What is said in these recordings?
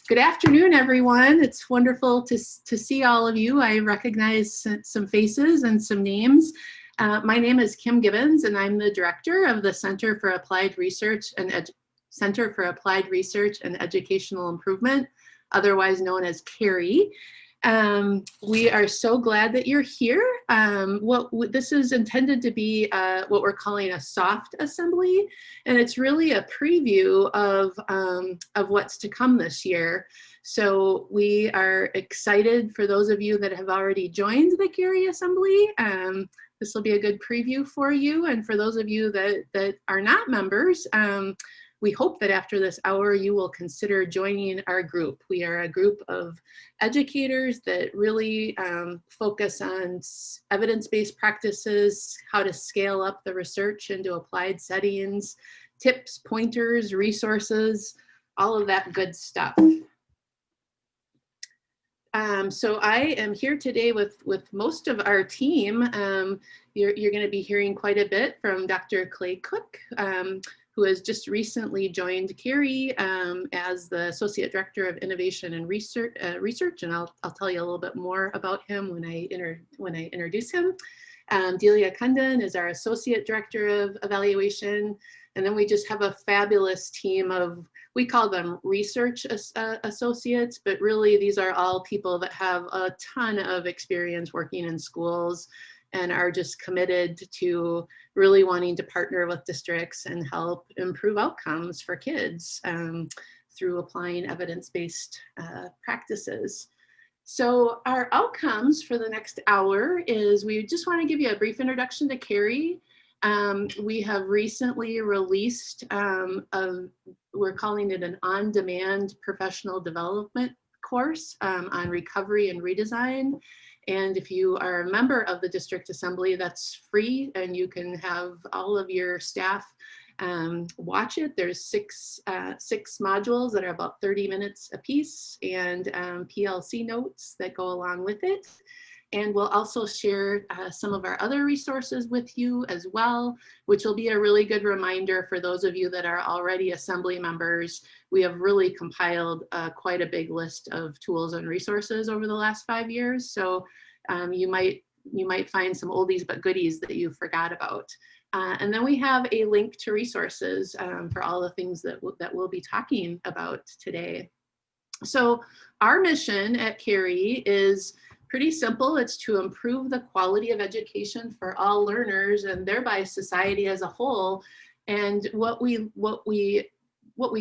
Good afternoon, everyone. It's wonderful to see all of you. I recognize some faces and some names. My name is Kim Gibbons, and I'm the director of the Center for Applied Research and Educational Improvement, otherwise known as CAREI. We are so glad that you're here. This is intended to be what we're calling a soft assembly, and it's really a preview of what's to come this year. So we are excited for those of you that have already joined the CAREI Assembly. This will be a good preview for you, and for those of you that are not members, we hope that after this hour you will consider joining our group. We are a group of educators that really focus on evidence-based practices, how to scale up the research into applied settings, tips, pointers, resources, all of that good stuff. So I am here today with most of our team. You're going to be hearing quite a bit from Dr. Clay Cook, who has just recently joined CAREI as the Associate Director of Innovation and Research, and I'll tell you a little bit more about him when I introduce him. Delia Kundan is our Associate Director of Evaluation, and then we just have a fabulous team of, we call them research associates, but really these are all people that have a ton of experience working in schools and are just committed to really wanting to partner with districts and help improve outcomes for kids through applying evidence-based practices. So our outcomes for the next hour is, we just want to give you a brief introduction to CAREI. We have recently released, we're calling it an on-demand professional development course on recovery and redesign. And if you are a member of the District Assembly, that's free, and you can have all of your staff watch it. There's six modules that are about 30 minutes a piece, and PLC notes that go along with it. And we'll also share some of our other resources with you as well, which will be a really good reminder for those of you that are already Assembly members. We have really compiled quite a big list of tools and resources over the last 5 years. So you might find some oldies but goodies that you forgot about. And then we have a link to resources for all the things that we'll be talking about today. So our mission at CAREI is pretty simple. It's to improve the quality of education for all learners and thereby society as a whole. And what we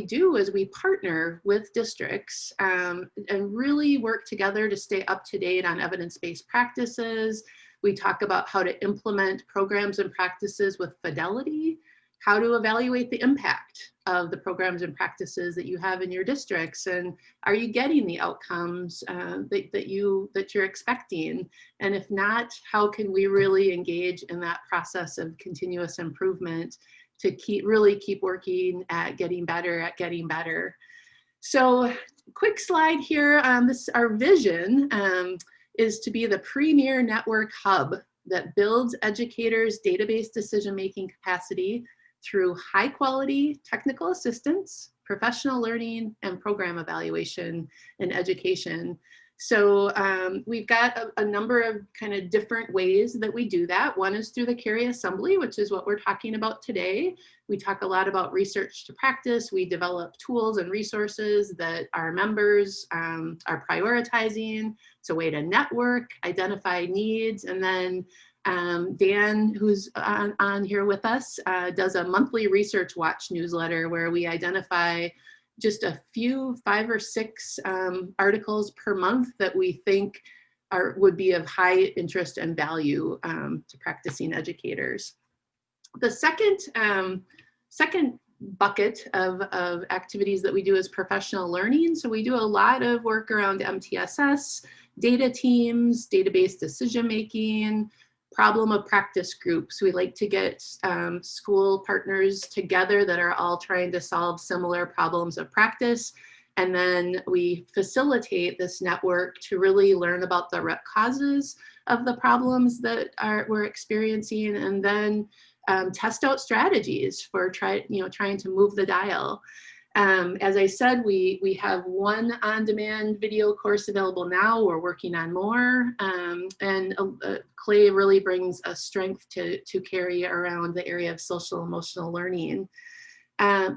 do is we partner with districts and really work together to stay up to date on evidence-based practices. We talk about how to implement programs and practices with fidelity, how to evaluate the impact of the programs and practices that you have in your districts, and are you getting the outcomes that you're expecting? And if not, how can we really engage in that process of continuous improvement to really keep working at getting better. So quick slide here. Our vision is to be the premier network hub that builds educators' database decision-making capacity through high quality technical assistance, professional learning, and program evaluation in education. So we've got a number of kind of different ways that we do that. One is through the CAREI Assembly, which is what we're talking about today. We talk a lot about research to practice. We develop tools and resources that our members are prioritizing. It's a way to network, identify needs, and then Dan, who's on here with us, does a monthly Research Watch newsletter where we identify just a few, 5 or 6 articles per month that we think would be of high interest and value to practicing educators. The second bucket of activities that we do is professional learning. So we do a lot of work around MTSS, data teams, database decision-making, problem of practice groups. We like to get school partners together that are all trying to solve similar problems of practice. And then we facilitate this network to really learn about the root causes of the problems that we're experiencing, and then test out strategies for trying to move the dial. As I said, we have one on-demand video course available now. We're working on more, and CAREI really brings a strength to CAREI around the area of social emotional learning.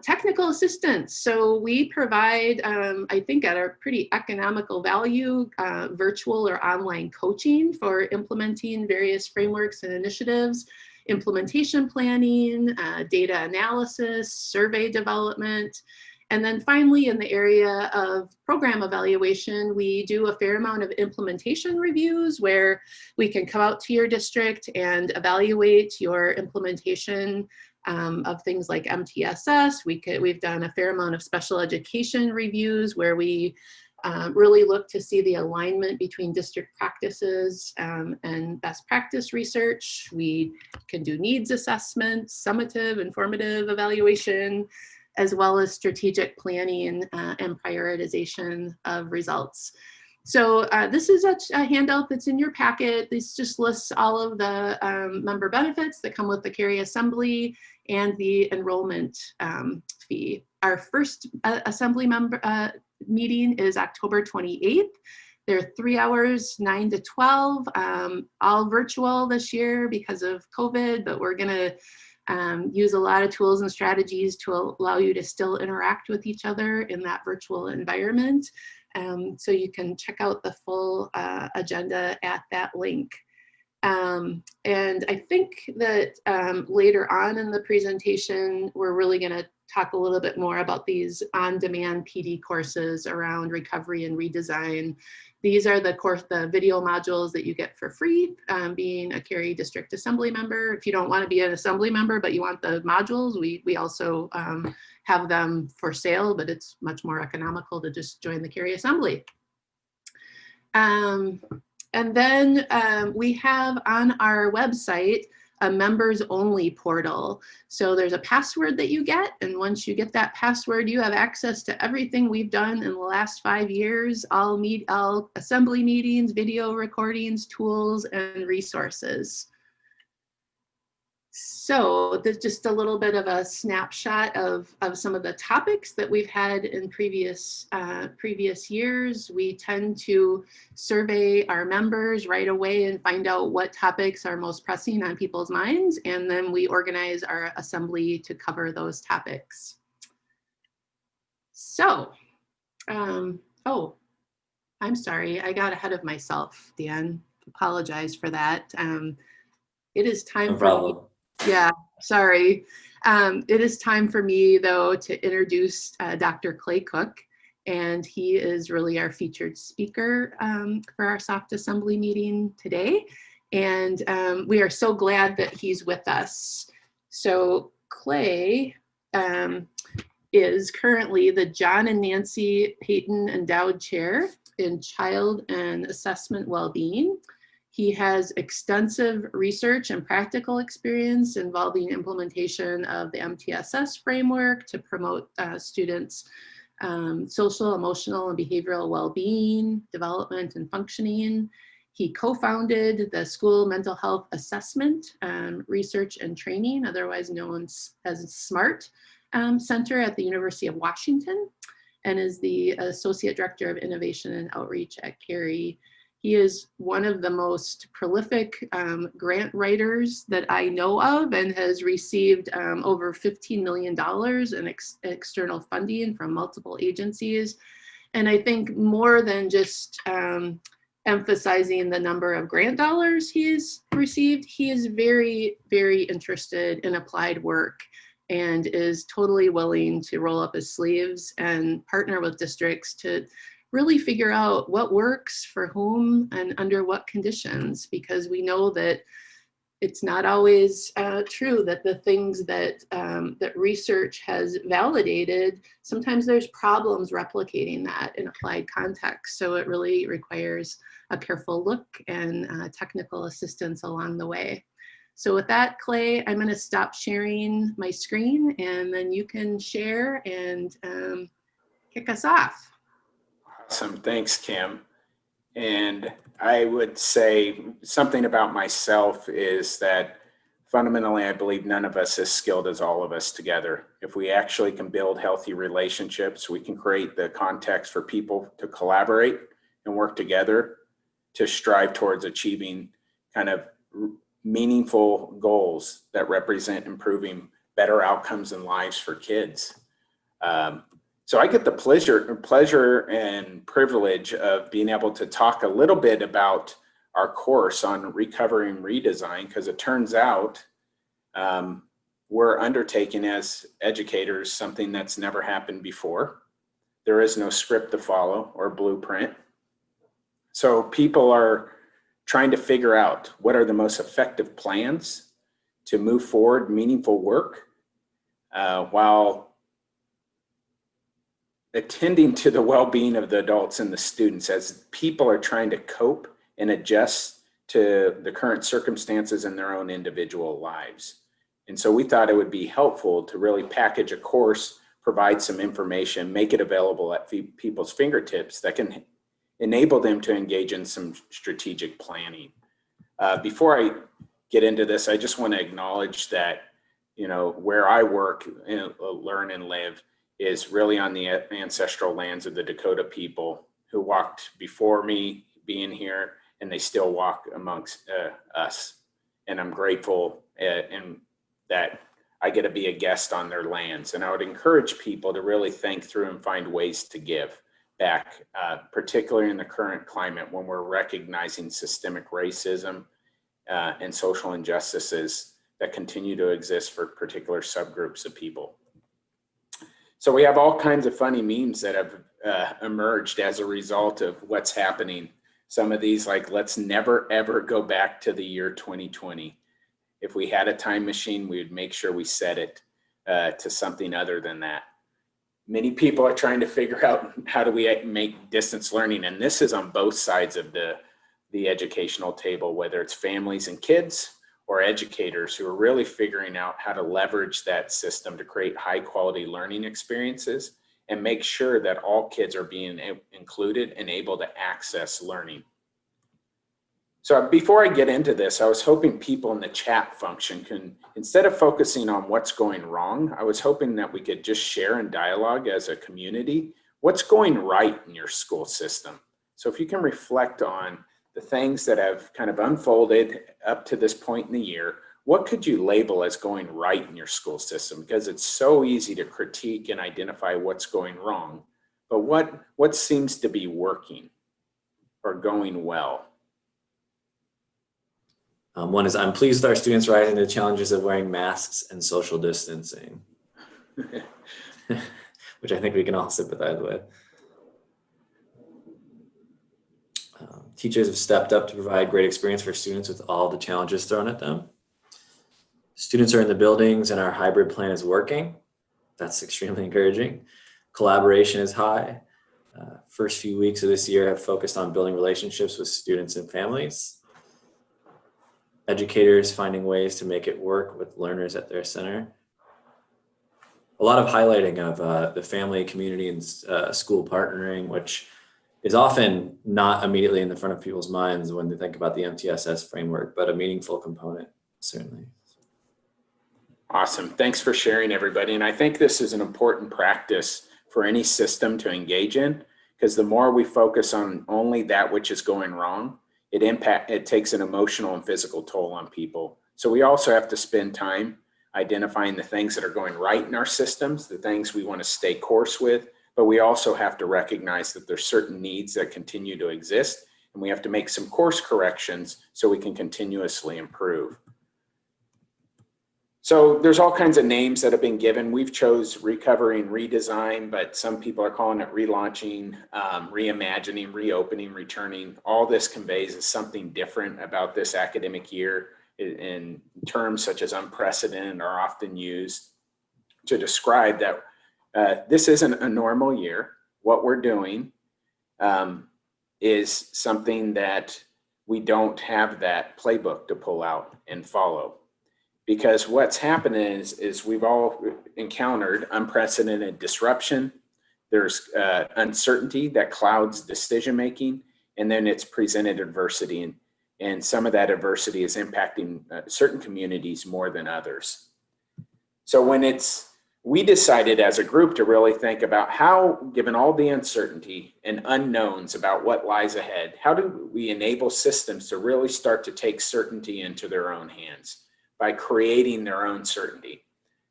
Technical assistance. So we provide, I think at a pretty economical value, virtual or online coaching for implementing various frameworks and initiatives, implementation planning, data analysis, survey development. And then finally, in the area of program evaluation, we do a fair amount of implementation reviews where we can come out to your district and evaluate your implementation of things like MTSS. We've done a fair amount of special education reviews where we really look to see the alignment between district practices and best practice research. We can do needs assessments, summative, informative evaluation, as well as strategic planning and prioritization of results. So this is a handout that's in your packet. This just lists all of the member benefits that come with the CAREI Assembly and the enrollment fee. Our first Assembly member meeting is October 28th. They're 3 hours, 9 to 12, all virtual this year because of COVID, but we're gonna use a lot of tools and strategies to allow you to still interact with each other in that virtual environment. So you can check out the full agenda at that link. And I think that later on in the presentation, we're really going to talk a little bit more about these on-demand PD courses around recovery and redesign. These are the video modules that you get for free, being a CAREI District Assembly member. If you don't want to be an Assembly member, but you want the modules, we also have them for sale, but it's much more economical to just join the CAREI Assembly. And then we have on our website a members only portal. So there's a password that you get, and once you get that password, you have access to everything we've done in the last 5 years, all assembly meetings, video recordings, tools, and resources. So there's just a little bit of a snapshot of some of the topics that we've had in previous years. We tend to survey our members right away and find out what topics are most pressing on people's minds, and then we organize our assembly to cover those topics. So, oh, I'm sorry, I got ahead of myself, Dan. Apologize for that. It is time for me. Yeah, sorry. It is time for me, though, to introduce Dr. Clay Cook, and he is really our featured speaker for our soft assembly meeting today. And we are so glad that he's with us. So Clay is currently the John and Nancy Payton Endowed Chair in Child and Assessment Wellbeing. He has extensive research and practical experience involving implementation of the MTSS framework to promote students' social, emotional, and behavioral well-being, development, and functioning. He co-founded the School Mental Health Assessment, Research and Training, otherwise known as SMART Center at the University of Washington, and is the Associate Director of Innovation and Outreach at CAREI. He is one of the most prolific grant writers that I know of, and has received over $15 million in external funding from multiple agencies. And I think more than just emphasizing the number of grant dollars he's received, he is very, very interested in applied work and is totally willing to roll up his sleeves and partner with districts to really figure out what works for whom and under what conditions, because we know that it's not always true that the things that that research has validated, sometimes there's problems replicating that in applied context. So it really requires a careful look and technical assistance along the way. So with that, Clay, I'm going to stop sharing my screen, and then you can share and kick us off. Awesome, thanks, Kim. And I would say something about myself is that fundamentally, I believe none of us is skilled as all of us together. If we actually can build healthy relationships, we can create the context for people to collaborate and work together to strive towards achieving kind of meaningful goals that represent improving better outcomes and lives for kids. So I get the pleasure and privilege of being able to talk a little bit about our course on recovery and redesign, because it turns out we're undertaking as educators something that's never happened before. There is no script to follow or blueprint. So people are trying to figure out what are the most effective plans to move forward meaningful work while attending to the well-being of the adults and the students as people are trying to cope and adjust to the current circumstances in their own individual lives. And so we thought it would be helpful to really package a course, provide some information, make it available at people's fingertips that can enable them to engage in some strategic planning. Before I get into this, I just want to acknowledge that, you know, where I work, and learn and live is really on the ancestral lands of the Dakota people who walked before me being here, and they still walk amongst us. And I'm grateful and that I get to be a guest on their lands. And I would encourage people to really think through and find ways to give back, particularly in the current climate when we're recognizing systemic racism and social injustices that continue to exist for particular subgroups of people. So we have all kinds of funny memes that have emerged as a result of what's happening. Some of these, like, let's never, ever go back to the year 2020. If we had a time machine, we would make sure we set it to something other than that. Many people are trying to figure out how do we make distance learning, and this is on both sides of the educational table, whether it's families and kids or educators who are really figuring out how to leverage that system to create high quality learning experiences and make sure that all kids are being included and able to access learning. So before I get into this, I was hoping people in the chat function can, instead of focusing on what's going wrong, I was hoping that we could just share in dialogue as a community what's going right in your school system. So if you can reflect on the things that have kind of unfolded up to this point in the year, what could you label as going right in your school system? Because it's so easy to critique and identify what's going wrong, but what seems to be working or going well? One is, I'm pleased with our students rising to the challenges of wearing masks and social distancing, which I think we can all sympathize with. Teachers have stepped up to provide great experience for students with all the challenges thrown at them. Students are in the buildings and our hybrid plan is working. That's extremely encouraging. Collaboration is high. First few weeks of this year have focused on building relationships with students and families. Educators finding ways to make it work with learners at their center. A lot of highlighting of the family, community, and school partnering, which is often not immediately in the front of people's minds when they think about the MTSS framework, but a meaningful component, certainly. Awesome. Thanks for sharing, everybody. And I think this is an important practice for any system to engage in, because the more we focus on only that which is going wrong, it takes an emotional and physical toll on people. So we also have to spend time identifying the things that are going right in our systems, the things we want to stay course with, but we also have to recognize that there's certain needs that continue to exist, and we have to make some course corrections so we can continuously improve. So there's all kinds of names that have been given. We've chose recovery and redesign, but some people are calling it relaunching, reimagining, reopening, returning. All this conveys something different about this academic year, in terms such as unprecedented are often used to describe that this isn't a normal year. What we're doing is something that we don't have that playbook to pull out and follow. Because what's happening is we've all encountered unprecedented disruption. There's uncertainty that clouds decision-making, and then it's presented adversity and some of that adversity is impacting certain communities more than others. So we decided as a group to really think about how, given all the uncertainty and unknowns about what lies ahead, how do we enable systems to really start to take certainty into their own hands by creating their own certainty?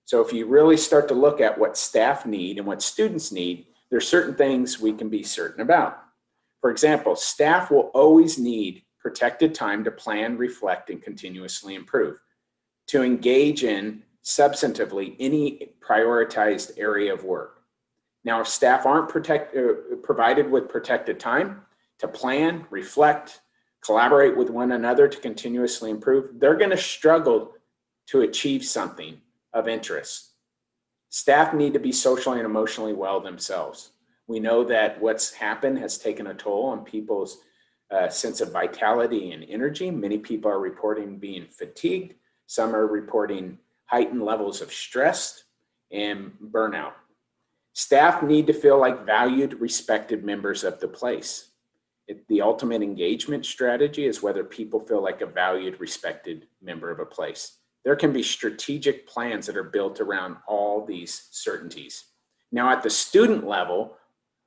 So if you really start to look at what staff need and what students need, there's certain things we can be certain about. For example, staff will always need protected time to plan, reflect, and continuously improve, to engage in substantively any prioritized area of work. Now, if staff aren't provided with protected time to plan, reflect, collaborate with one another to continuously improve, they're going to struggle to achieve something of interest. Staff need to be socially and emotionally well themselves. We know that what's happened has taken a toll on people's sense of vitality and energy. Many people are reporting being fatigued. Some are reporting heightened levels of stress and burnout. Staff need to feel like valued, respected members of the place. The ultimate engagement strategy is whether people feel like a valued, respected member of a place. There can be strategic plans that are built around all these certainties. Now, at the student level,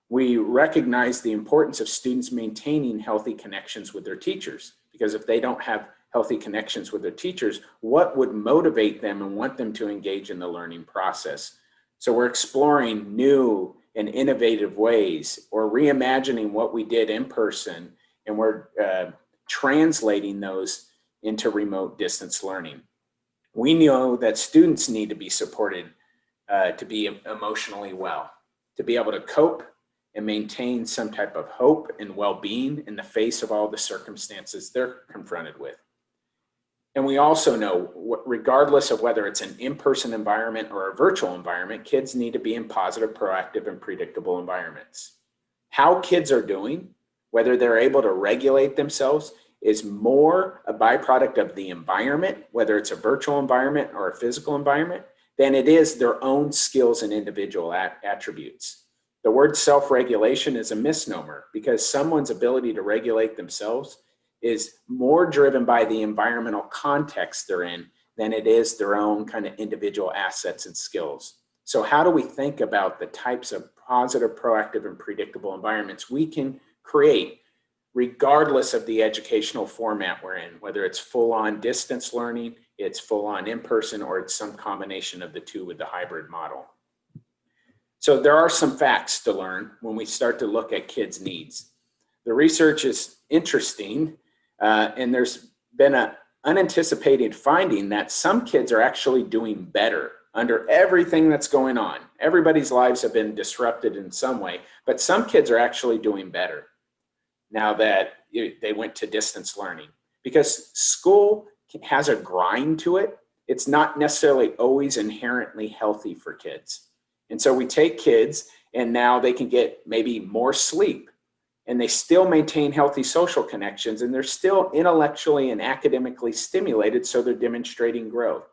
we recognize the importance of students maintaining healthy connections with their teachers, because if they don't have healthy connections with their teachers, what would motivate them and want them to engage in the learning process? So we're exploring new and innovative ways, or reimagining what we did in person, and we're translating those into remote distance learning. We know that students need to be supported to be emotionally well, to be able to cope and maintain some type of hope and well-being in the face of all the circumstances they're confronted with. And we also know, regardless of whether it's an in-person environment or a virtual environment, kids need to be in positive, proactive, and predictable environments. How kids are doing, whether they're able to regulate themselves, is more a byproduct of the environment, whether it's a virtual environment or a physical environment, than it is their own skills and individual attributes. The word self-regulation is a misnomer, because someone's ability to regulate themselves is more driven by the environmental context they're in than it is their own kind of individual assets and skills. So how do we think about the types of positive, proactive, and predictable environments we can create regardless of the educational format we're in, whether it's full-on distance learning, it's full-on in-person, or it's some combination of the two with the hybrid model? So there are some facts to learn when we start to look at kids' needs. The research is interesting, and there's been an unanticipated finding that some kids are actually doing better under everything that's going on. Everybody's lives have been disrupted in some way, but some kids are actually doing better now that they went to distance learning, because school has a grind to it. It's not necessarily always inherently healthy for kids. And so we take kids and now they can get maybe more sleep, and they still maintain healthy social connections, and they're still intellectually and academically stimulated, so they're demonstrating growth.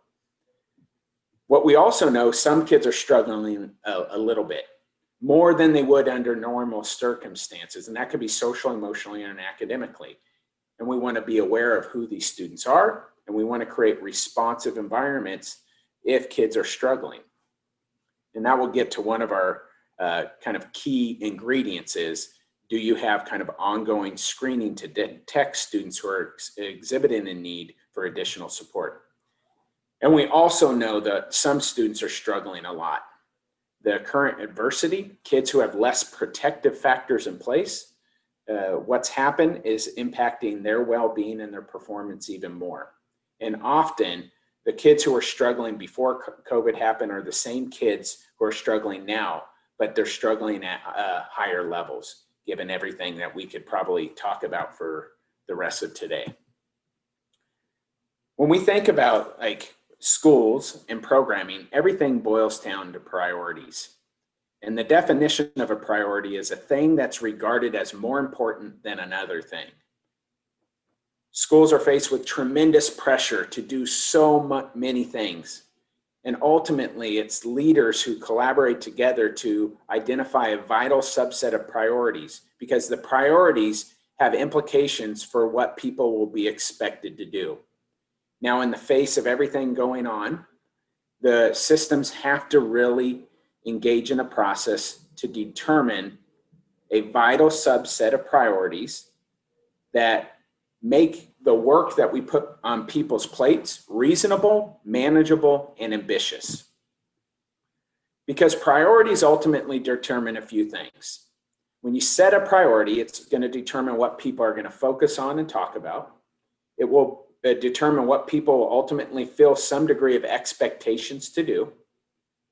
What we also know, some kids are struggling a little bit more than they would under normal circumstances, and that could be social, emotionally, and academically. And we want to be aware of who these students are, and we want to create responsive environments if kids are struggling. And that will get to one of our kind of key ingredients is, do you have kind of ongoing screening to detect students who are exhibiting a need for additional support? And we also know that some students are struggling a lot. The current adversity, kids who have less protective factors in place, what's happened is impacting their well-being and their performance even more. And often the kids who were struggling before COVID happened are the same kids who are struggling now, but they're struggling at higher levels, given everything that we could probably talk about for the rest of today. When we think about like schools and programming, everything boils down to priorities. And the definition of a priority is a thing that's regarded as more important than another thing. Schools are faced with tremendous pressure to do so many things. And ultimately, it's leaders who collaborate together to identify a vital subset of priorities, because the priorities have implications for what people will be expected to do. Now, in the face of everything going on, the systems have to really engage in a process to determine a vital subset of priorities that make the work that we put on people's plates reasonable, manageable, and ambitious. Because priorities ultimately determine a few things. When you set a priority, it's going to determine what people are going to focus on and talk about. It will determine what people will ultimately feel some degree of expectations to do.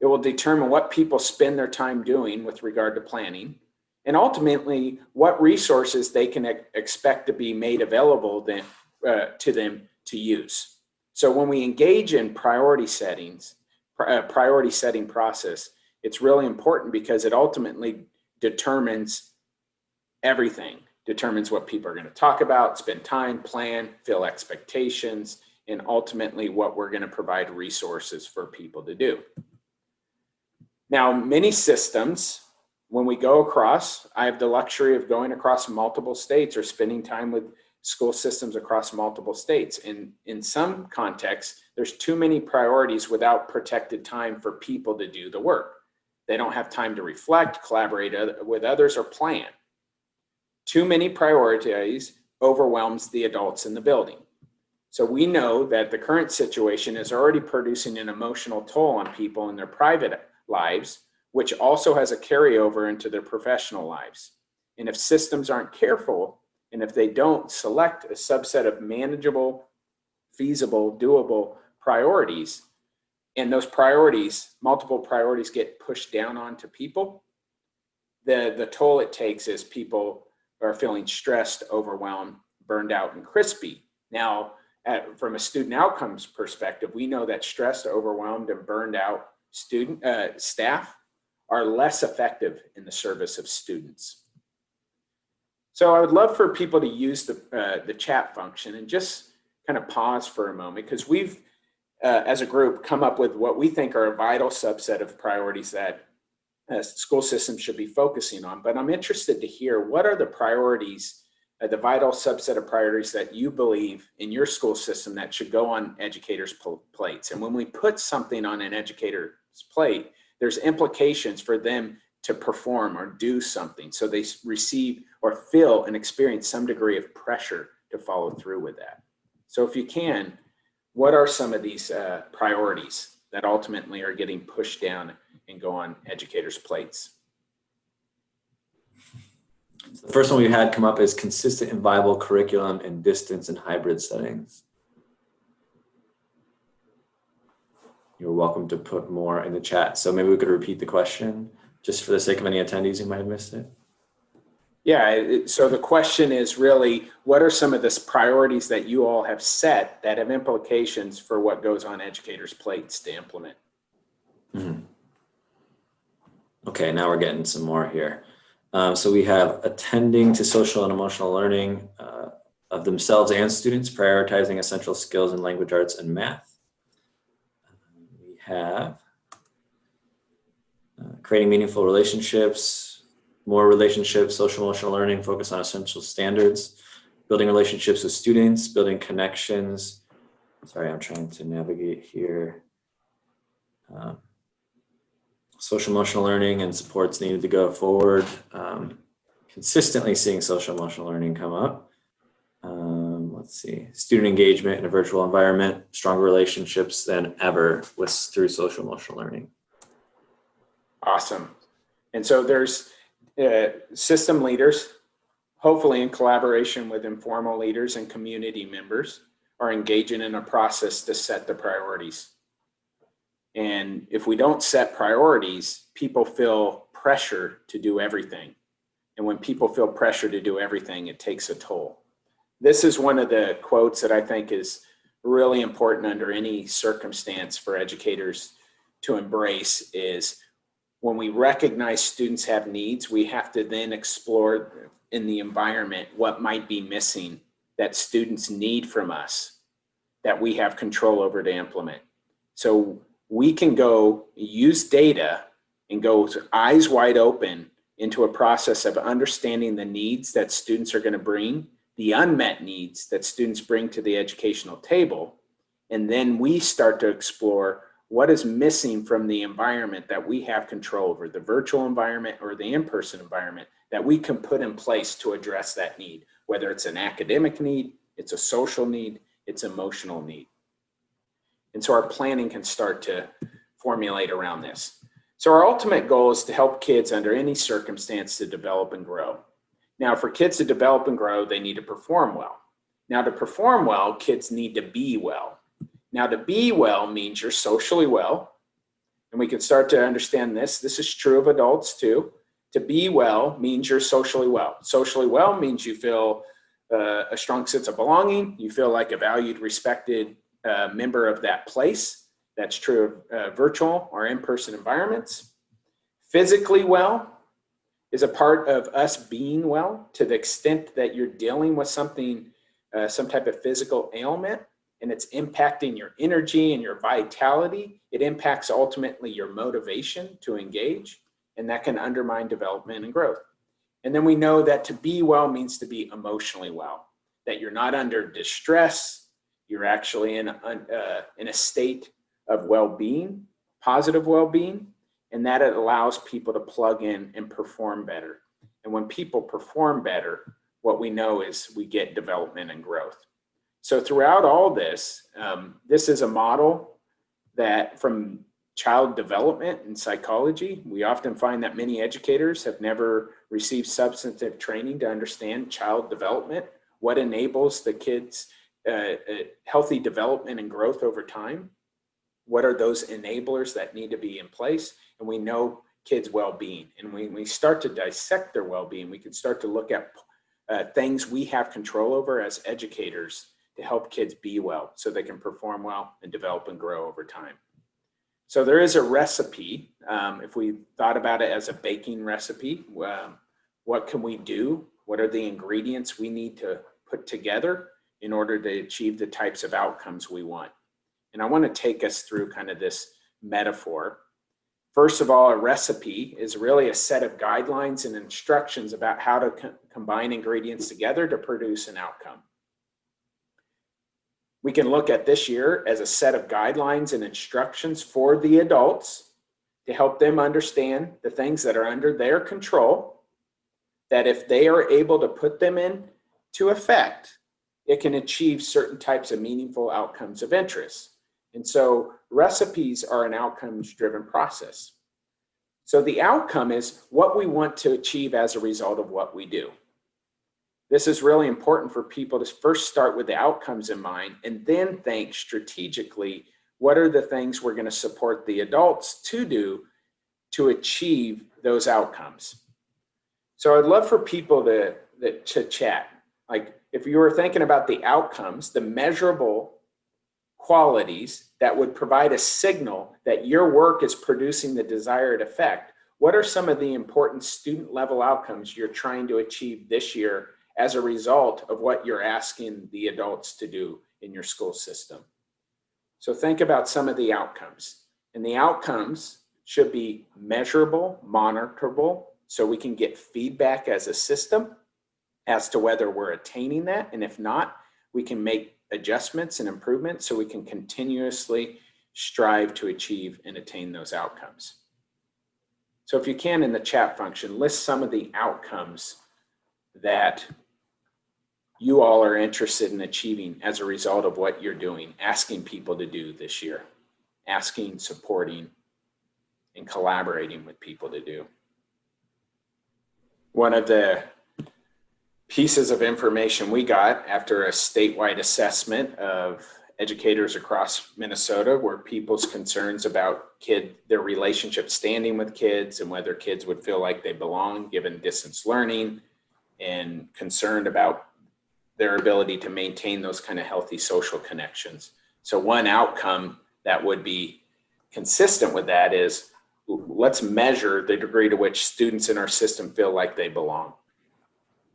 It will determine what people spend their time doing with regard to planning, and ultimately what resources they can expect to be made available to them to use. So when we engage in priority setting process, it's really important because it ultimately determines everything. Determines what people are going to talk about, spend time, plan, fill expectations, and ultimately what we're going to provide resources for people to do. Now, many systems, when we go across, I have the luxury of going across multiple states or spending time with school systems across multiple states. And in some contexts, there's too many priorities without protected time for people to do the work. They don't have time to reflect, collaborate with others, or plan. Too many priorities overwhelms the adults in the building. So we know that the current situation is already producing an emotional toll on people in their private lives, which also has a carryover into their professional lives. And if systems aren't careful, and if they don't select a subset of manageable, feasible, doable priorities, and those priorities, multiple priorities, get pushed down onto people, the toll it takes is people are feeling stressed, overwhelmed, burned out, and crispy. Now, from a student outcomes perspective, we know that stressed, overwhelmed, and burned out staff are less effective in the service of students. So I would love for people to use the chat function and just kind of pause for a moment, because we've, as a group, come up with what we think are a vital subset of priorities that school systems should be focusing on. But I'm interested to hear, what are the priorities, the vital subset of priorities that you believe in your school system that should go on educators' plates? And when we put something on an educator's plate, there's implications for them to perform or do something. So they receive or feel and experience some degree of pressure to follow through with that. So if you can, what are some of these priorities that ultimately are getting pushed down and go on educators' plates? The first one we had come up is consistent and viable curriculum in distance and hybrid settings. You're welcome to put more in the chat. So maybe we could repeat the question just for the sake of any attendees who might have missed it. Yeah, so the question is really, what are some of the priorities that you all have set that have implications for what goes on educators' plates to implement? Mm-hmm. Okay, now we're getting some more here. So we have attending to social and emotional learning of themselves and students, prioritizing essential skills in language arts and math. We have creating meaningful relationships, more relationships, social emotional learning, focus on essential standards, building relationships with students, building connections. Sorry, I'm trying to navigate here. Social emotional learning and supports needed to go forward. Consistently seeing social emotional learning come up. Let's see, student engagement in a virtual environment, stronger relationships than ever through social emotional learning. Awesome. And so there's system leaders, hopefully in collaboration with informal leaders and community members, are engaging in a process to set the priorities. And if we don't set priorities, people feel pressure to do everything. And when people feel pressure to do everything, it takes a toll. This is one of the quotes that I think is really important under any circumstance for educators to embrace is, when we recognize students have needs, we have to then explore in the environment what might be missing that students need from us that we have control over to implement. So we can go use data and go eyes wide open into a process of understanding the needs that students are going to bring, the unmet needs that students bring to the educational table. And then we start to explore what is missing from the environment that we have control over, the virtual environment or the in-person environment, that we can put in place to address that need, whether it's an academic need, it's a social need, it's emotional need. And so our planning can start to formulate around this. So our ultimate goal is to help kids under any circumstance to develop and grow. Now, for kids to develop and grow, they need to perform well. Now, to perform well, kids need to be well. Now, to be well means you're socially well. And we can start to understand this. This is true of adults too. To be well means you're socially well. Socially well means you feel a strong sense of belonging. You feel like a valued, respected member of that place. That's true of virtual or in-person environments. Physically well is a part of us being well to the extent that you're dealing with something, some type of physical ailment, and it's impacting your energy and your vitality. It impacts ultimately your motivation to engage, and that can undermine development and growth. And then we know that to be well means to be emotionally well, that you're not under distress, you're actually in a state of well-being, positive well-being, and that it allows people to plug in and perform better. And when people perform better, what we know is we get development and growth. So throughout all this, this is a model that from child development and psychology, we often find that many educators have never received substantive training to understand child development, what enables the kids' healthy development and growth over time. What are those enablers that need to be in place? And we know kids' well-being. And when we start to dissect their well-being, we can start to look at things we have control over as educators to help kids be well so they can perform well and develop and grow over time. So there is a recipe. If we thought about it as a baking recipe, what can we do? What are the ingredients we need to put together in order to achieve the types of outcomes we want? And I want to take us through kind of this metaphor. First of all, a recipe is really a set of guidelines and instructions about how to combine ingredients together to produce an outcome. We can look at this year as a set of guidelines and instructions for the adults to help them understand the things that are under their control, that if they are able to put them into effect, it can achieve certain types of meaningful outcomes of interest. And so recipes are an outcomes-driven process. So the outcome is what we want to achieve as a result of what we do. This is really important for people to first start with the outcomes in mind and then think strategically, what are the things we're going to support the adults to do to achieve those outcomes? So I'd love for people to chat. Like if you were thinking about the outcomes, the measurable qualities that would provide a signal that your work is producing the desired effect, what are some of the important student level outcomes you're trying to achieve this year as a result of what you're asking the adults to do in your school system? So think about some of the outcomes, and the outcomes should be measurable, monitorable, so we can get feedback as a system as to whether we're attaining that. And if not, we can make adjustments and improvements so we can continuously strive to achieve and attain those outcomes. So if you can, in the chat function, list some of the outcomes that you all are interested in achieving as a result of what you're doing, asking people to do this year, asking, supporting, and collaborating with people to do. One of the pieces of information we got after a statewide assessment of educators across Minnesota were people's concerns about their relationship standing with kids and whether kids would feel like they belong given distance learning, and concerned about their ability to maintain those kind of healthy social connections. So one outcome that would be consistent with that is, let's measure the degree to which students in our system feel like they belong,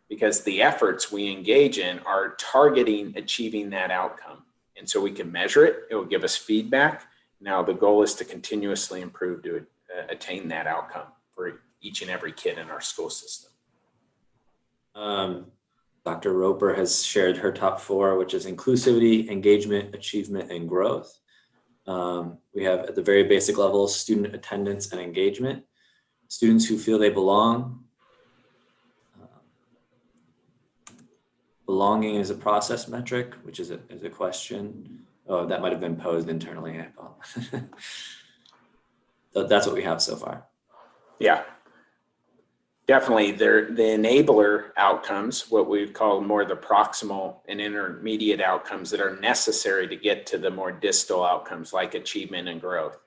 because the efforts we engage in are targeting achieving that outcome. And so we can measure it, it will give us feedback. Now the goal is to continuously improve to attain that outcome for each and every kid in our school system. Dr. Roper has shared her top 4, which is inclusivity, engagement, achievement, and growth. We have at the very basic level, student attendance and engagement, students who feel they belong. Belonging is a process metric, which is a question. Oh, that might have been posed internally. That's what we have so far. Yeah, definitely. The enabler outcomes, what we would call more the proximal and intermediate outcomes that are necessary to get to the more distal outcomes like achievement and growth.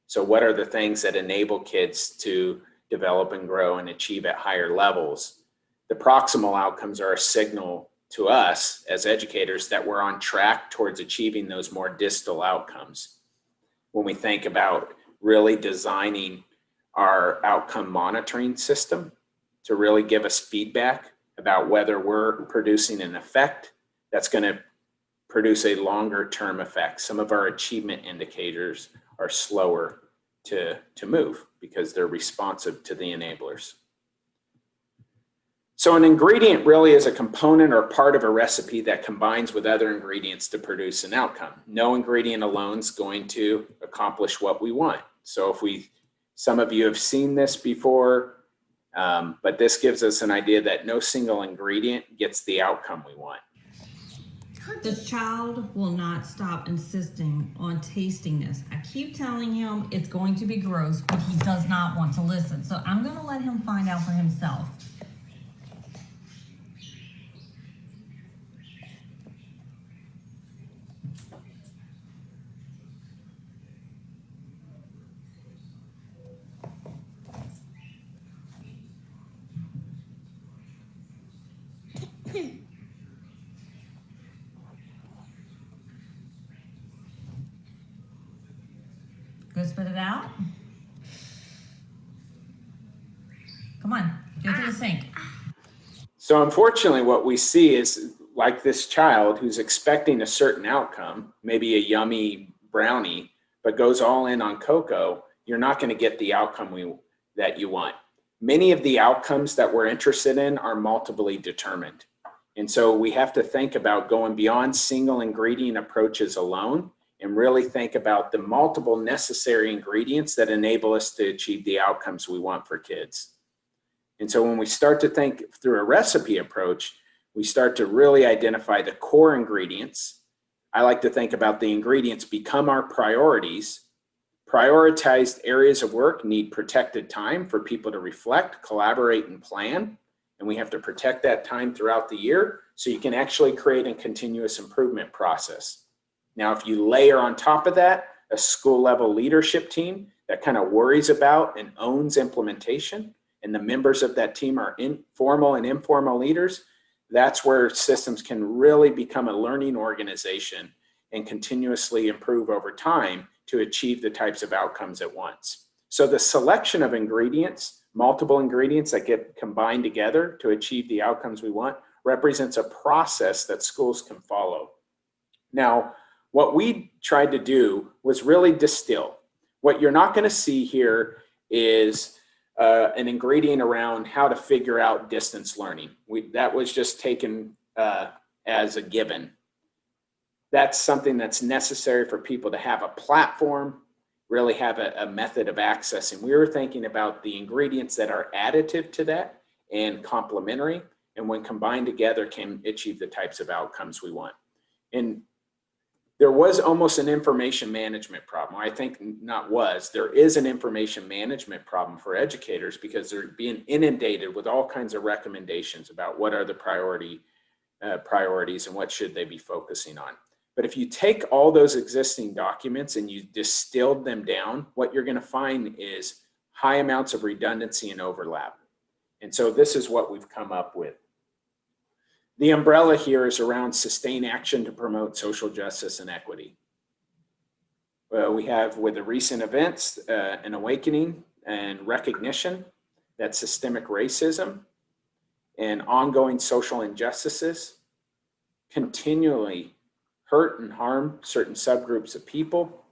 So what are the things that enable kids to develop and grow and achieve at higher levels? The proximal outcomes are a signal to us as educators that we're on track towards achieving those more distal outcomes. When we think about really designing our outcome monitoring system to really give us feedback about whether we're producing an effect that's going to produce a longer term effect. Some of our achievement indicators are slower to move because they're responsive to the enablers. So an ingredient really is a component or part of a recipe that combines with other ingredients to produce an outcome. No ingredient alone is going to accomplish what we want. So some of you have seen this before, but this gives us an idea that no single ingredient gets the outcome we want. The child will not stop insisting on tasting this. I keep telling him it's going to be gross, but he does not want to listen. So I'm going to let him find out for himself. Go spit it out. Come on, go to the sink. So unfortunately, what we see is like this child who's expecting a certain outcome, maybe a yummy brownie, but goes all in on cocoa, you're not going to get the outcome that you want. Many of the outcomes that we're interested in are multiply determined. And so we have to think about going beyond single ingredient approaches alone and really think about the multiple necessary ingredients that enable us to achieve the outcomes we want for kids. And so when we start to think through a recipe approach, we start to really identify the core ingredients. I like to think about the ingredients become our priorities. Prioritized areas of work need protected time for people to reflect, collaborate, and plan. And we have to protect that time throughout the year so you can actually create a continuous improvement process. Now, if you layer on top of that a school level leadership team that kind of worries about and owns implementation, and the members of that team are formal and informal leaders, that's where systems can really become a learning organization and continuously improve over time to achieve the types of outcomes at once. So the selection of ingredients, multiple ingredients that get combined together to achieve the outcomes we want, represents a process that schools can follow. Now, what we tried to do was really distill. What you're not going to see here is an ingredient around how to figure out distance learning. That was just taken as a given. That's something that's necessary for people to have a platform, really have a method of accessing. We were thinking about the ingredients that are additive to that and complementary, and when combined together can achieve the types of outcomes we want. And there was almost an information management problem. I think there is an information management problem for educators because they're being inundated with all kinds of recommendations about what are the priorities and what should they be focusing on. But if you take all those existing documents and you distilled them down, what you're going to find is high amounts of redundancy and overlap. And so this is what we've come up with. The umbrella here is around sustained action to promote social justice and equity. We have, with the recent events, an awakening and recognition that systemic racism and ongoing social injustices continually hurt and harm certain subgroups of people.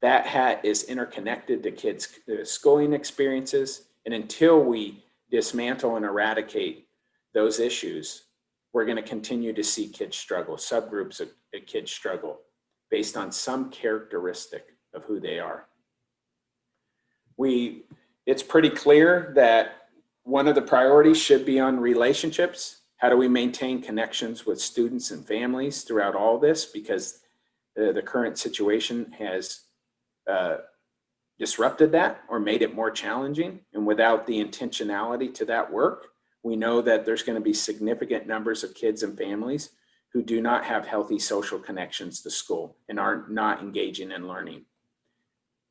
That is interconnected to kids' schooling experiences And until we dismantle and eradicate those issues, we're going to continue to see kids struggle, subgroups of kids struggle based on some characteristic of who they are. It's pretty clear that one of the priorities should be on relationships. How do we maintain connections with students and families throughout all this? Because the current situation has disrupted that or made it more challenging. And without the intentionality to that work, we know that there's going to be significant numbers of kids and families who do not have healthy social connections to school and are not engaging in learning.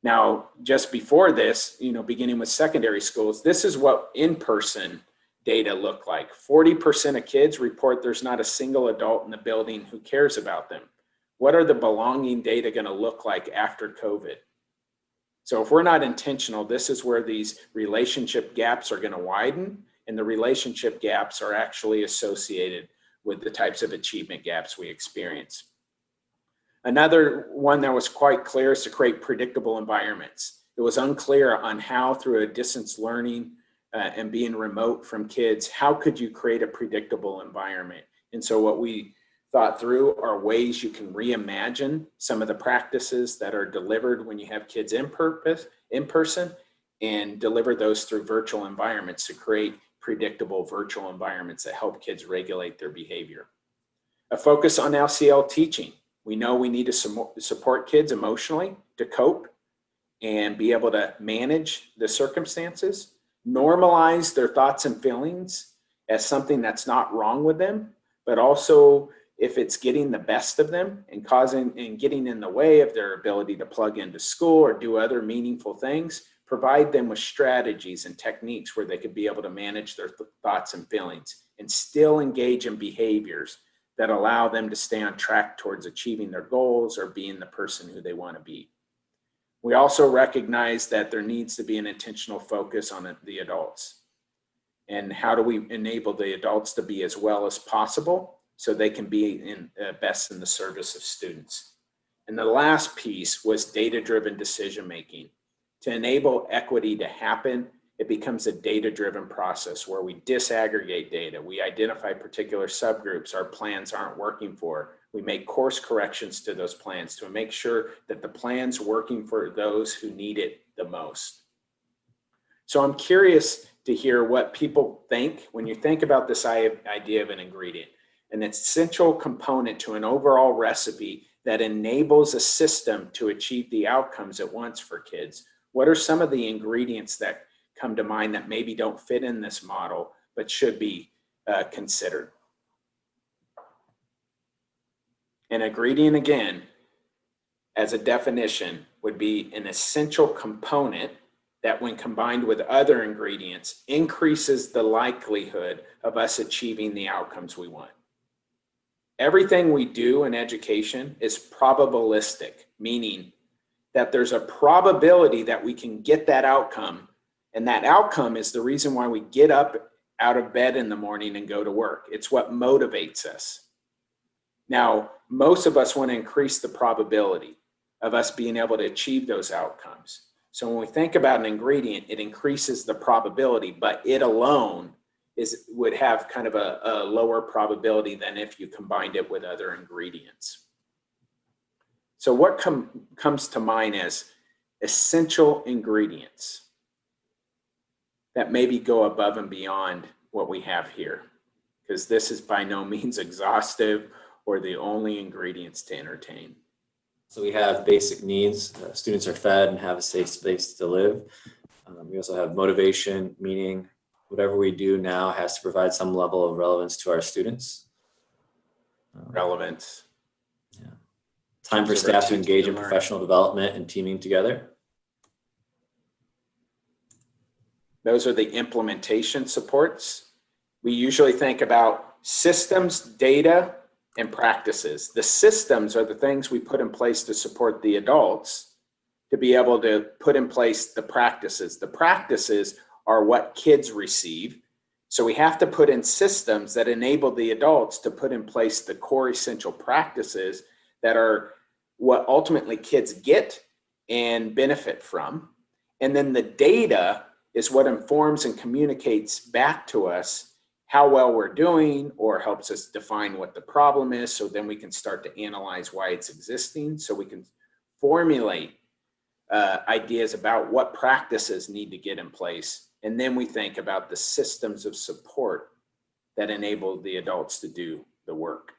Now, just before this, beginning with secondary schools, this is what in-person data look like. 40% of kids report there's not a single adult in the building who cares about them. What are the belonging data going to look like after COVID? So if we're not intentional, this is where these relationship gaps are going to widen, and the relationship gaps are actually associated with the types of achievement gaps we experience. Another one that was quite clear is to create predictable environments. It was unclear on how, through a distance learning and being remote from kids, how could you create a predictable environment? And so what we thought through are ways you can reimagine some of the practices that are delivered when you have kids in person and deliver those through virtual environments to create predictable virtual environments that help kids regulate their behavior. A focus on LCL teaching. We know we need to support kids emotionally to cope and be able to manage the circumstances, normalize their thoughts and feelings as something that's not wrong with them, but also if it's getting the best of them and getting in the way of their ability to plug into school or do other meaningful things, provide them with strategies and techniques where they could be able to manage their thoughts and feelings and still engage in behaviors that allow them to stay on track towards achieving their goals or being the person who they want to be. We also recognize that there needs to be an intentional focus on the adults. And how do we enable the adults to be as well as possible so they can be best in the service of students? And the last piece was data-driven decision-making. To enable equity to happen, it becomes a data-driven process where we disaggregate data. We identify particular subgroups our plans aren't working for. We make course corrections to those plans to make sure that the plan's working for those who need it the most. So I'm curious to hear what people think when you think about this idea of an ingredient, an essential component to an overall recipe that enables a system to achieve the outcomes it wants for kids. What are some of the ingredients that come to mind that maybe don't fit in this model, but should be considered? An ingredient, again, as a definition, would be an essential component that when combined with other ingredients increases the likelihood of us achieving the outcomes we want. Everything we do in education is probabilistic, meaning that there's a probability that we can get that outcome. And that outcome is the reason why we get up out of bed in the morning and go to work. It's what motivates us. Now, most of us want to increase the probability of us being able to achieve those outcomes. So when we think about an ingredient, it increases the probability, but it alone would have kind of a lower probability than if you combined it with other ingredients. So what comes to mind as essential ingredients that maybe go above and beyond what we have here? Because this is by no means exhaustive or the only ingredients to entertain. So we have basic needs. Students are fed and have a safe space to live. We also have motivation, meaning whatever we do now has to provide some level of relevance to our students. Relevance. Yeah. Time for staff to engage in professional development and teaming together. Those are the implementation supports. We usually think about systems, data, and practices. The systems are the things we put in place to support the adults to be able to put in place the practices. The practices are what kids receive. So we have to put in systems that enable the adults to put in place the core essential practices that are what ultimately kids get and benefit from. And then the data is what informs and communicates back to us how well we're doing, or helps us define what the problem is, so then we can start to analyze why it's existing, so we can formulate ideas about what practices need to get in place. And then we think about the systems of support that enable the adults to do the work.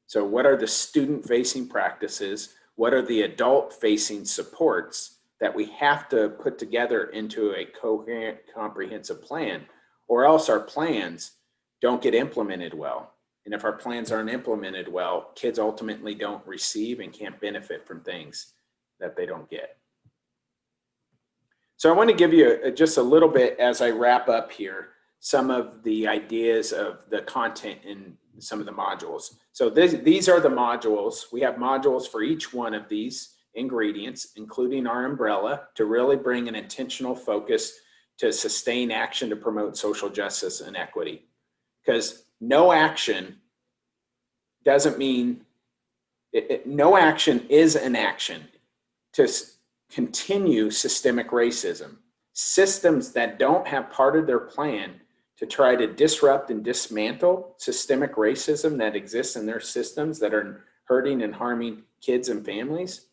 So what are the student-facing practices? What are the adult-facing supports that we have to put together into a coherent, comprehensive plan, or else our plans don't get implemented well. And if our plans aren't implemented well, kids ultimately don't receive and can't benefit from things that they don't get. So I want to give you just a little bit, as I wrap up here, some of the ideas of the content in some of the modules. So these are the modules. We have modules for each one of these ingredients, including our umbrella, to really bring an intentional focus to sustain action to promote social justice and equity. Because no action doesn't mean, no action is an action to continue systemic racism. Systems that don't have part of their plan to try to disrupt and dismantle systemic racism that exists in their systems that are hurting and harming kids and families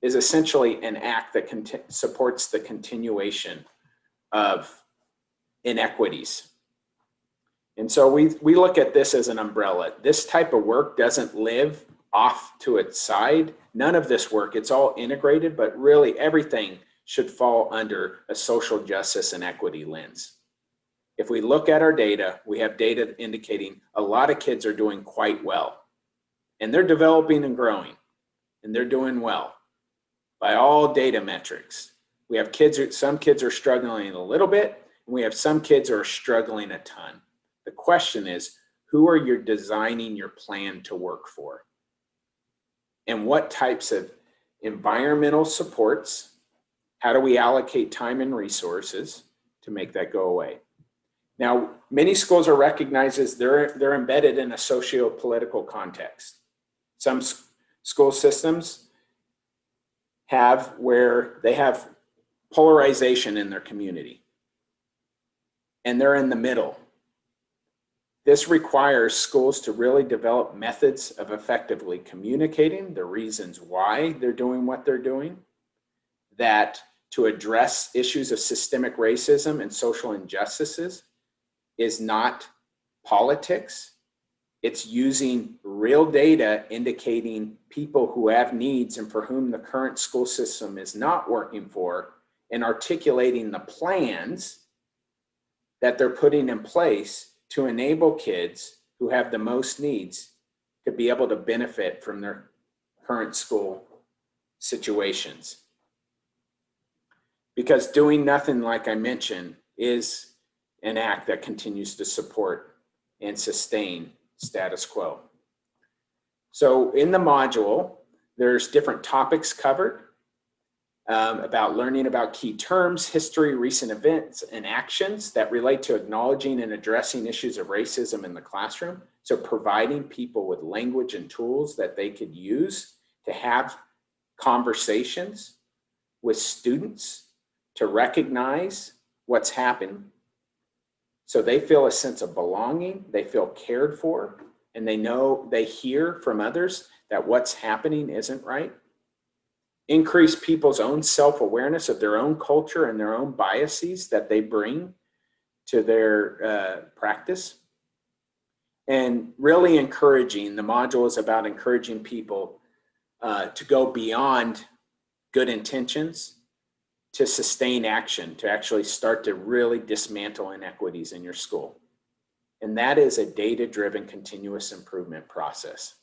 is essentially an act that supports the continuation of inequities. And so we look at this as an umbrella. This type of work doesn't live off to its side. None of this work, it's all integrated, but really everything should fall under a social justice and equity lens. If we look at our data, we have data indicating a lot of kids are doing quite well, and they're developing and growing, and they're doing well by all data metrics. We have kids, some kids are struggling a little bit, and we have some kids who are struggling a ton. The question is, who are you designing your plan to work for? And what types of environmental supports, how do we allocate time and resources to make that go away? Now, many schools are recognized as they're embedded in a socio-political context. Some school systems have where they have polarization in their community, and they're in the middle. This requires schools to really develop methods of effectively communicating the reasons why they're doing what they're doing, that to address issues of systemic racism and social injustices is not politics. It's using real data indicating people who have needs and for whom the current school system is not working for, and articulating the plans that they're putting in place to enable kids who have the most needs to be able to benefit from their current school situations. Because doing nothing, like I mentioned, is an act that continues to support and sustain status quo. So in the module, there's different topics covered about learning about key terms, history, recent events, and actions that relate to acknowledging and addressing issues of racism in the classroom. So providing people with language and tools that they could use to have conversations with students to recognize what's happened, so they feel a sense of belonging, they feel cared for, and they know, they hear from others that what's happening isn't right. Increase people's own self-awareness of their own culture and their own biases that they bring to their practice. And really encouraging, the module is about encouraging people to go beyond good intentions to sustain action, to actually start to really dismantle inequities in your school. And that is a data-driven continuous improvement process.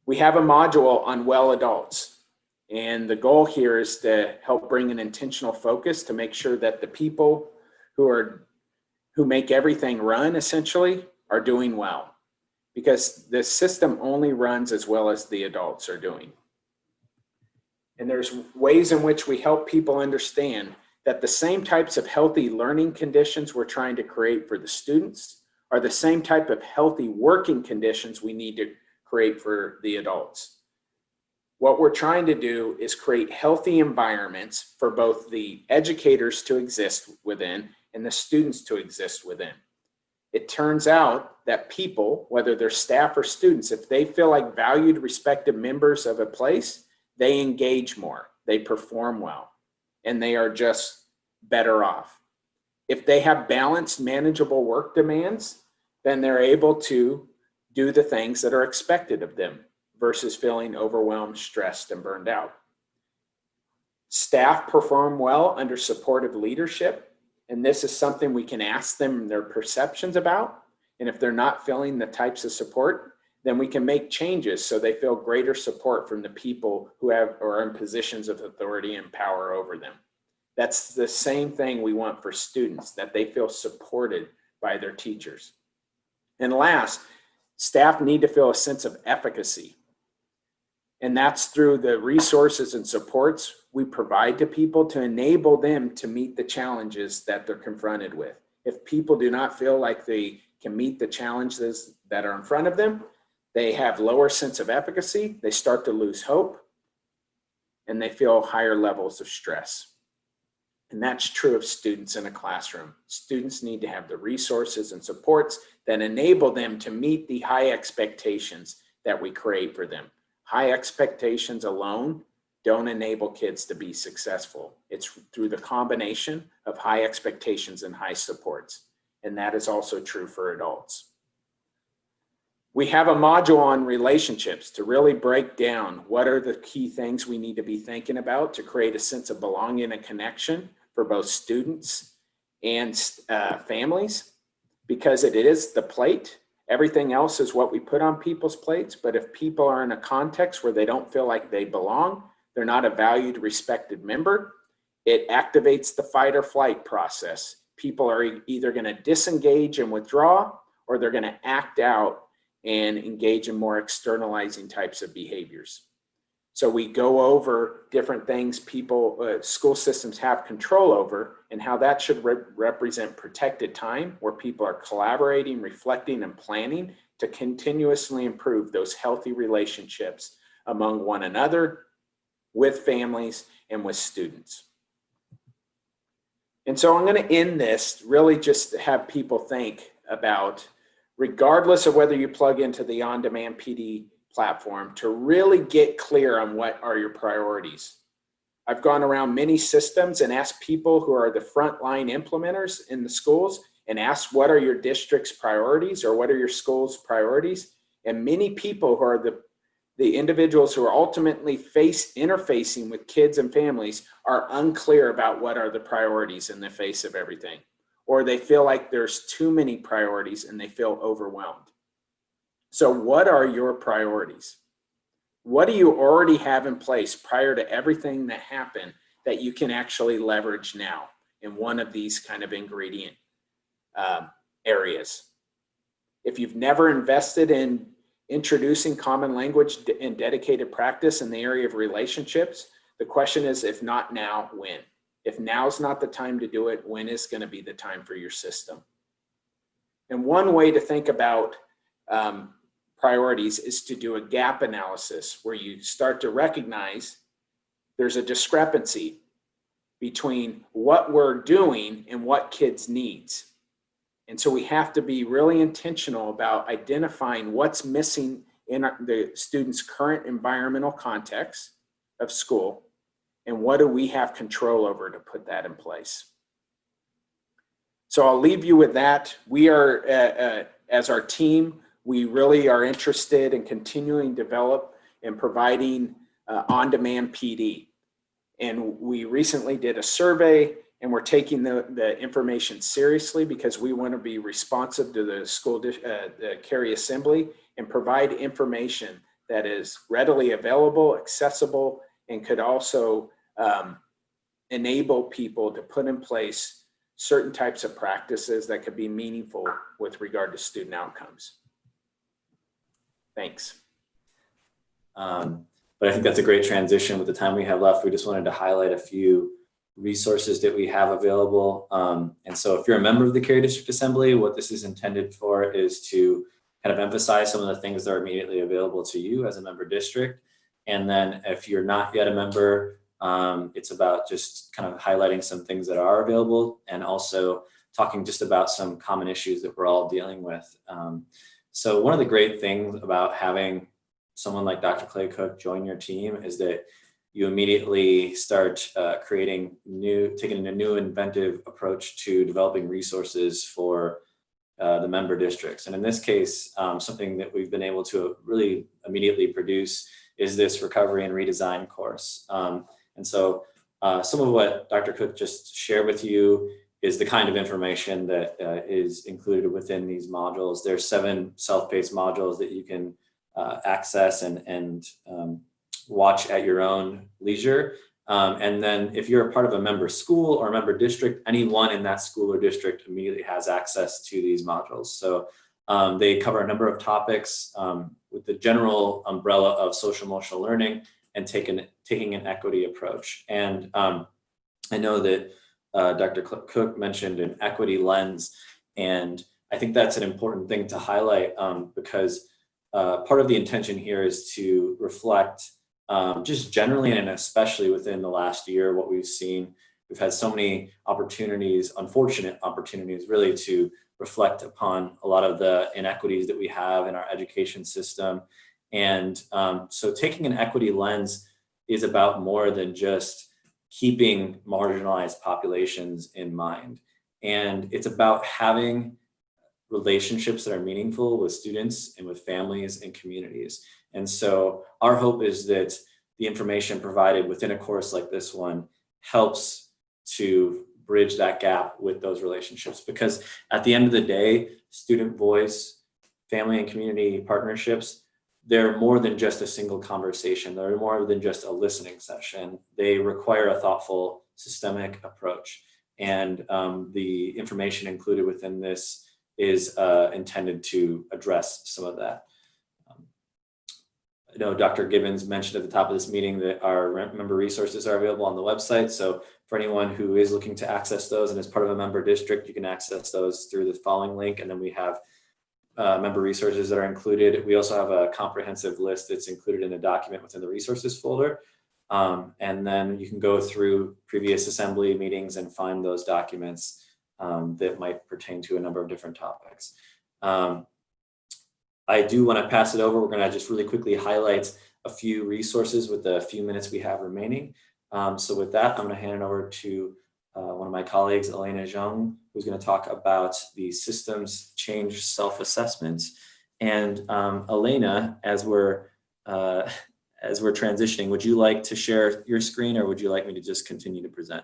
We have a module on well adults, and the goal here is to help bring an intentional focus to make sure that the people who make everything run essentially are doing well, because the system only runs as well as the adults are doing. And there's ways in which we help people understand that the same types of healthy learning conditions we're trying to create for the students are the same type of healthy working conditions we need to create for the adults. What we're trying to do is create healthy environments for both the educators to exist within and the students to exist within. It turns out that people, whether they're staff or students, if they feel like valued, respected members of a place, they engage more, they perform well, and they are just better off. If they have balanced, manageable work demands, then they're able to do the things that are expected of them versus feeling overwhelmed, stressed, and burned out. Staff perform well under supportive leadership. And this is something we can ask them their perceptions about. And if they're not feeling the types of support, then we can make changes so they feel greater support from the people who have or are in positions of authority and power over them. That's the same thing we want for students, that they feel supported by their teachers. And last, staff need to feel a sense of efficacy. And that's through the resources and supports we provide to people to enable them to meet the challenges that they're confronted with. If people do not feel like they can meet the challenges that are in front of them, they have lower sense of efficacy, they start to lose hope, and they feel higher levels of stress. And that's true of students in a classroom. Students need to have the resources and supports that enable them to meet the high expectations that we create for them. High expectations alone don't enable kids to be successful. It's through the combination of high expectations and high supports. And that is also true for adults. We have a module on relationships to really break down what are the key things we need to be thinking about to create a sense of belonging and connection for both students and families, because it is the plate. Everything else is what we put on people's plates. But if people are in a context where they don't feel like they belong, they're not a valued, respected member, it activates the fight or flight process. People are either going to disengage and withdraw, or they're going to act out and engage in more externalizing types of behaviors. So we go over different things school systems have control over, and how that should represent protected time where people are collaborating, reflecting, and planning to continuously improve those healthy relationships among one another, with families, and with students. And so I'm going to end this really just to have people think about, regardless of whether you plug into the on-demand PD platform, to really get clear on what are your priorities. I've gone around many systems and asked people who are the frontline implementers in the schools and asked, what are your district's priorities, or what are your school's priorities? And many people who are the individuals who are ultimately interfacing with kids and families are unclear about what are the priorities in the face of everything, or they feel like there's too many priorities and they feel overwhelmed. So what are your priorities? What do you already have in place prior to everything that happened that you can actually leverage now in one of these kind of ingredient areas? If you've never invested in introducing common language and dedicated practice in the area of relationships, the question is, if not now, when? If now's not the time to do it, when is going to be the time for your system? And one way to think about priorities is to do a gap analysis, where you start to recognize there's a discrepancy between what we're doing and what kids' needs. And so we have to be really intentional about identifying what's missing in the student's current environmental context of school, and what do we have control over to put that in place. So I'll leave you with that. We are, as our team, we really are interested in continuing to develop and providing on-demand PD. And we recently did a survey, and we're taking the information seriously, because we want to be responsive to the the CAREI Assembly and provide information that is readily available, accessible, and could also enable people to put in place certain types of practices that could be meaningful with regard to student outcomes. Thanks. But I think that's a great transition. With the time we have left, we just wanted to highlight a few resources that we have available. And so if you're a member of the CAREI District Assembly, what this is intended for is to kind of emphasize some of the things that are immediately available to you as a member district. And then if you're not yet a member, it's about just kind of highlighting some things that are available and also talking just about some common issues that we're all dealing with. So one of the great things about having someone like Dr. Clay Cook join your team is that you immediately start taking a new inventive approach to developing resources for the member districts. And in this case, something that we've been able to really immediately produce is this recovery and redesign course. And so some of what Dr. Cook just shared with you is the kind of information that is included within these modules. There's 7 self-paced modules that you can access and watch at your own leisure. And then if you're a part of a member school or a member district, anyone in that school or district immediately has access to these modules. So they cover a number of topics with the general umbrella of social emotional learning and taking an equity approach. And I know that Dr. Cook mentioned an equity lens, and I think that's an important thing to highlight because part of the intention here is to reflect just generally and especially within the last year, what we've seen. We've had so many opportunities, unfortunate opportunities, really to reflect upon a lot of the inequities that we have in our education system. And so taking an equity lens is about more than just keeping marginalized populations in mind. And it's about having relationships that are meaningful with students and with families and communities. And so our hope is that the information provided within a course like this one helps to bridge that gap with those relationships. Because at the end of the day, student voice, family and community partnerships, they're more than just a single conversation. They're more than just a listening session. They require a thoughtful, systemic approach. And the information included within this is intended to address some of that. I know Dr. Gibbons mentioned at the top of this meeting that our member resources are available on the website. So for anyone who is looking to access those and is part of a member district, you can access those through the following link. And then we have member resources that are included. We also have a comprehensive list that's included in a document within the resources folder. And then you can go through previous assembly meetings and find those documents that might pertain to a number of different topics. I do want to pass it over. We're going to just really quickly highlight a few resources with the few minutes we have remaining. So with that, I'm going to hand it over to one of my colleagues, Elena Zhang, who's going to talk about the systems change self-assessments. And Elena, as we're transitioning, would you like to share your screen, or would you like me to just continue to present?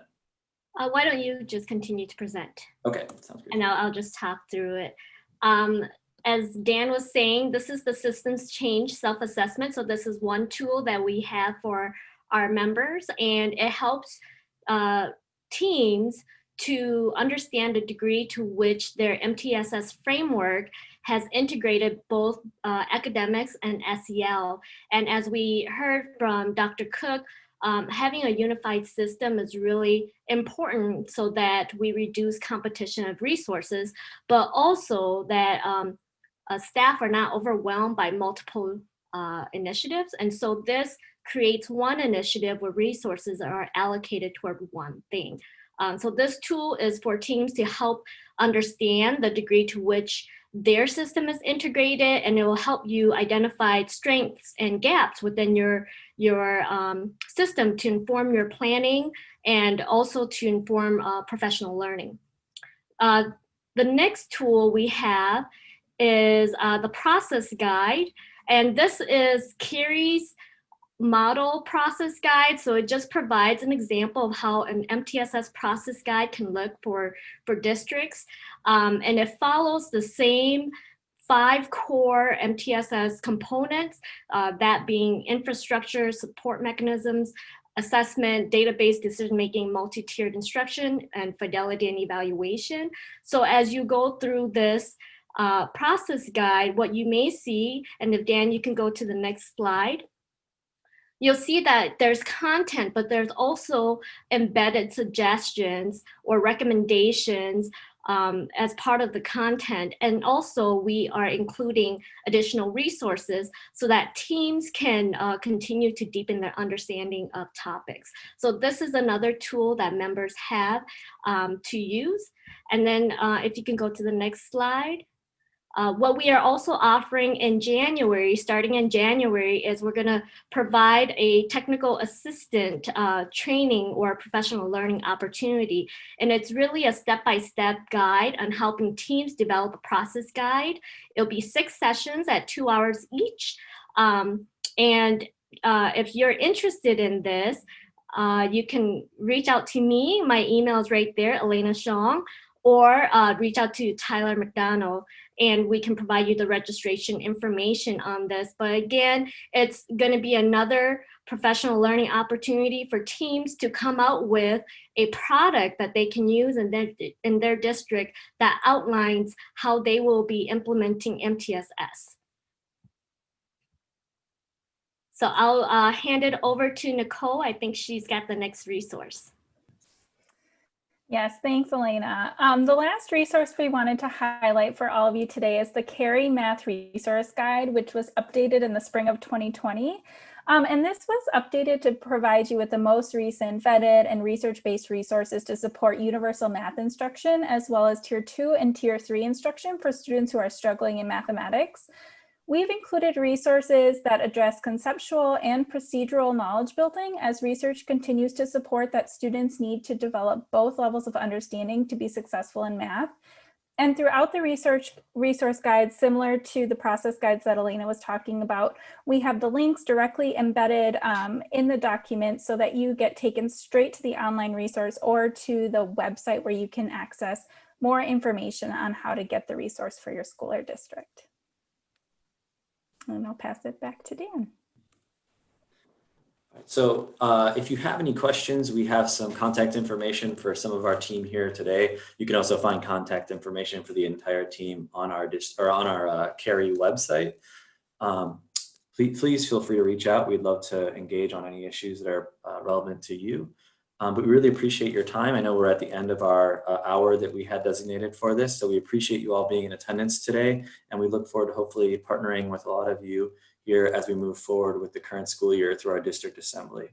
Why don't you just continue to present? Okay, sounds good. And I'll just talk through it. As Dan was saying, this is the systems change self-assessment. So this is one tool that we have for our members, and it helps teams to understand the degree to which their MTSS framework has integrated both academics and SEL. And as we heard from Dr. Cook, having a unified system is really important so that we reduce competition of resources, but also that staff are not overwhelmed by multiple initiatives. And so this creates one initiative where resources are allocated toward one thing. So this tool is for teams to help understand the degree to which their system is integrated, and it will help you identify strengths and gaps within your system to inform your planning and also to inform professional learning. The next tool we have is the process guide, and this is CAREI's model process guide. So it just provides an example of how an MTSS process guide can look for districts. And it follows the same 5 core MTSS components, that being infrastructure, support mechanisms, assessment, database decision-making, multi-tiered instruction, and fidelity and evaluation. So as you go through this process guide, what you may see, and if Dan, you can go to the next slide, you'll see that there's content, but there's also embedded suggestions or recommendations as part of the content. And also we are including additional resources so that teams can continue to deepen their understanding of topics. So this is another tool that members have to use. And then if you can go to the next slide. What we are also offering in January, starting in January, is we're going to provide a technical assistant training or professional learning opportunity. And it's really a step-by-step guide on helping teams develop a process guide. It'll be 6 sessions at 2 hours each. If you're interested in this, you can reach out to me. My email is right there, Elena Xiong, or reach out to Tyler McDonald, and we can provide you the registration information on this. But again, it's going to be another professional learning opportunity for teams to come out with a product that they can use in their district that outlines how they will be implementing MTSS. So I'll hand it over to Nicole. I think she's got the next resource. Yes, thanks, Elena. The last resource we wanted to highlight for all of you today is the CAREI Math Resource Guide, which was updated in the spring of 2020. And this was updated to provide you with the most recent vetted and research-based resources to support universal math instruction, as well as Tier 2 and Tier 3 instruction for students who are struggling in mathematics. We've included resources that address conceptual and procedural knowledge building as research continues to support that students need to develop both levels of understanding to be successful in math. And throughout the resource guides, similar to the process guides that Elena was talking about, we have the links directly embedded in the document so that you get taken straight to the online resource or to the website where you can access more information on how to get the resource for your school or district. And I'll pass it back to Dan. So if you have any questions, we have some contact information for some of our team here today. You can also find contact information for the entire team on our CAREI website. Please feel free to reach out. We'd love to engage on any issues that are relevant to you. But we really appreciate your time. I know we're at the end of our hour that we had designated for this, so we appreciate you all being in attendance today, and we look forward to hopefully partnering with a lot of you here as we move forward with the current school year through our district assembly.